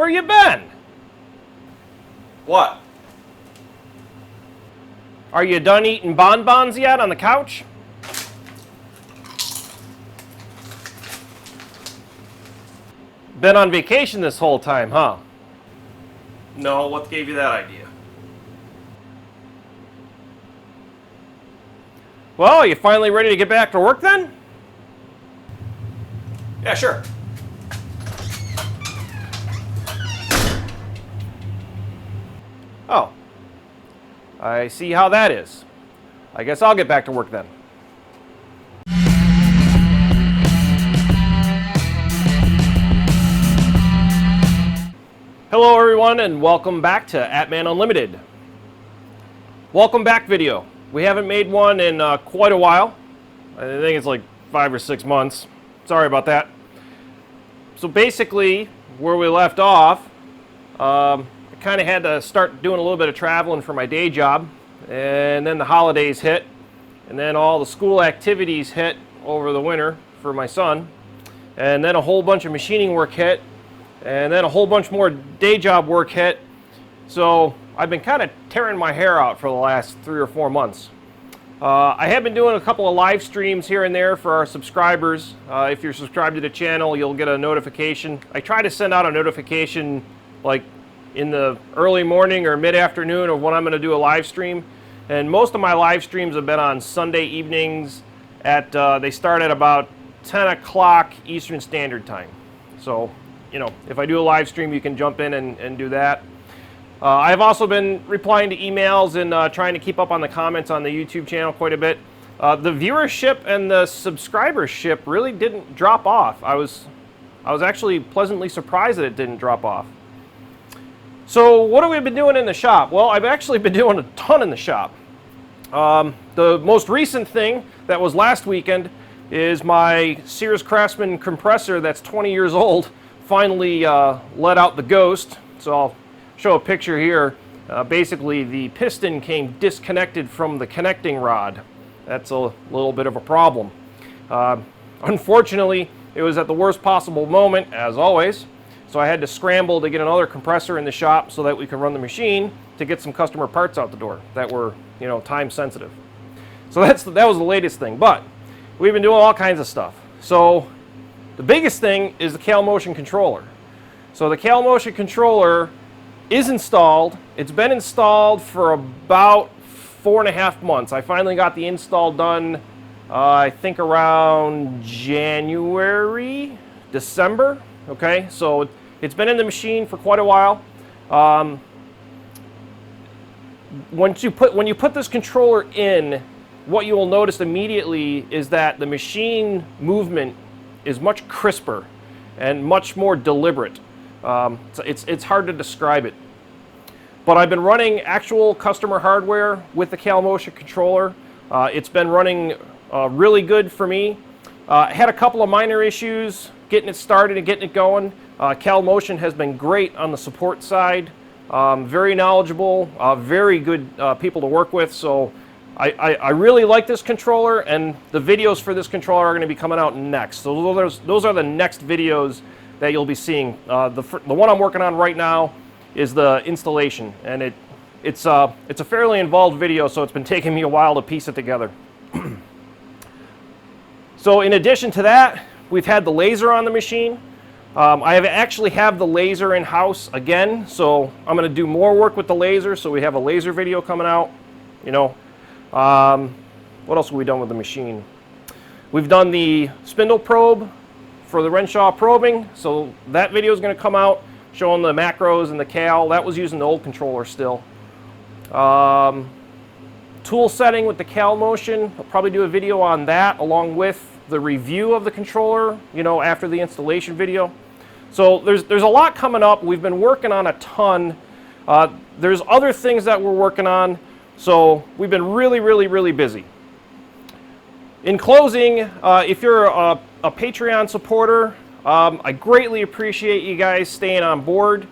Where you been? What? Are you done eating bonbons yet on the couch? Been on vacation this whole time, huh? No, what gave you that idea? Well, are you finally ready to get back to work then? Yeah, sure. Oh. I see how that is. I guess I'll get back to work then. Hello everyone and welcome back to AtMan Unlimited. Welcome back video. We haven't made one in quite a while. I think it's like 5 or 6 months. Sorry about that. So basically, where we left off, I kind of had to start doing a little bit of traveling for my day job, and then the holidays hit, and then all the school activities hit over the winter for my son, and then a whole bunch of machining work hit, and then a whole bunch more day job work hit. So I've been kind of tearing my hair out for the last 3 or 4 months. I have been doing a couple of live streams here and there for our subscribers. If you're subscribed to the channel, you'll get a notification. I try to send out a notification like in the early morning or mid-afternoon of when I'm going to do a live stream. And most of my live streams have been on Sunday evenings at, they start at about 10 o'clock Eastern Standard Time. So, you know, if I do a live stream, you can jump in and do that. I've also been replying to emails and trying to keep up on the comments on the YouTube channel quite a bit. The viewership and the subscribership really didn't drop off. I was actually pleasantly surprised that it didn't drop off. So what have we been doing in the shop? Well, I've actually been doing a ton in the shop. The most recent thing that was last weekend is my Sears Craftsman compressor that's 20 years old finally let out the ghost. So I'll show a picture here. Basically, the piston came disconnected from the connecting rod. That's a little bit of a problem. Unfortunately, it was at the worst possible moment, as always. So I had to scramble to get another compressor in the shop so that we could run the machine to get some customer parts out the door that were, you know, time sensitive. So that was the latest thing. But we've been doing all kinds of stuff. So the biggest thing is the CalMotion controller. So the CalMotion controller is installed. It's been installed for about 4.5 months. I finally got the install done, I think around January, December. Okay, so it's been in the machine for quite a while. When you put this controller in, what you will notice immediately is that the machine movement is much crisper and much more deliberate. So it's hard to describe it. But I've been running actual customer hardware with the CalMotion controller. It's been running really good for me. I had a couple of minor issues getting it started and getting it going. CalMotion has been great on the support side. Very knowledgeable, very good people to work with. So I really like this controller, and the videos for this controller are going to be coming out next. So those are the next videos that you'll be seeing. The one I'm working on right now is the installation, and it's a fairly involved video, so it's been taking me a while to piece it together. So in addition to that, we've had the laser on the machine. I actually have the laser in-house again, so I'm going to do more work with the laser, so we have a laser video coming out. You know, what else have we done with the machine? We've done the spindle probe for the Renshaw probing, so that video is going to come out showing the macros and the cal. That was using the old controller still. Tool setting with the CalMotion. I'll probably do a video on that along with the review of the controller, you know, after the installation video. So there's a lot coming up. We've been working on a ton. There's other things that we're working on. So we've been really busy. In closing, if you're a Patreon supporter, I greatly appreciate you guys staying on board.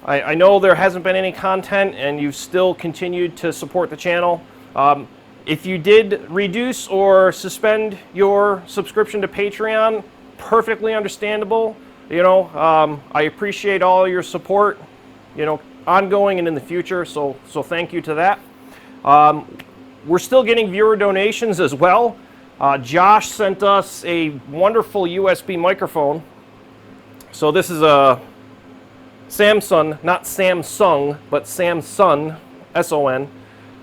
I know there hasn't been any content and you've still continued to support the channel. If you did reduce or suspend your subscription to Patreon, perfectly understandable. you know, I appreciate all your support, you know, ongoing and in the future. So thank you to that. We're still getting viewer donations as well. Josh sent us a wonderful USB microphone. So this is a Samsung, not Samsung, but Samsung, S-O-N.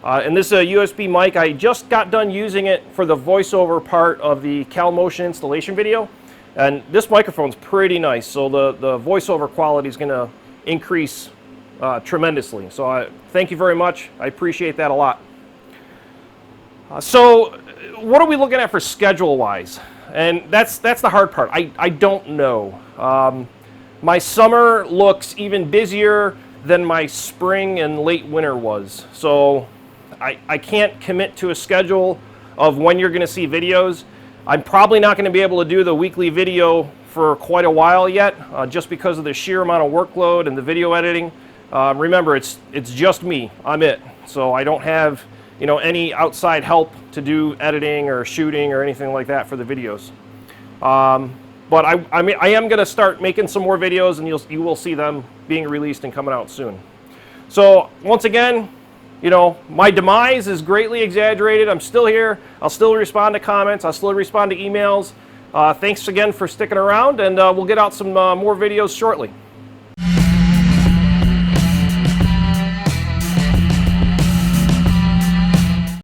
And this is a USB mic. I just got done using it for the voiceover part of the CalMotion installation video. And this microphone's pretty nice, so the voiceover quality is going to increase tremendously. So thank you very much. I appreciate that a lot. So what are we looking at for schedule-wise? And that's the hard part. I don't know. My summer looks even busier than my spring and late winter was. So I can't commit to a schedule of when you're going to see videos. I'm probably not going to be able to do the weekly video for quite a while yet, just because of the sheer amount of workload and the video editing. Remember, it's just me. I'm it. So I don't have, you know, any outside help to do editing or shooting or anything like that for the videos. But I mean, I am going to start making some more videos, and you will see them being released and coming out soon. So once again, you know, my demise is greatly exaggerated. I'm still here. I'll still respond to comments. I'll still respond to emails. Thanks again for sticking around, and we'll get out some more videos shortly.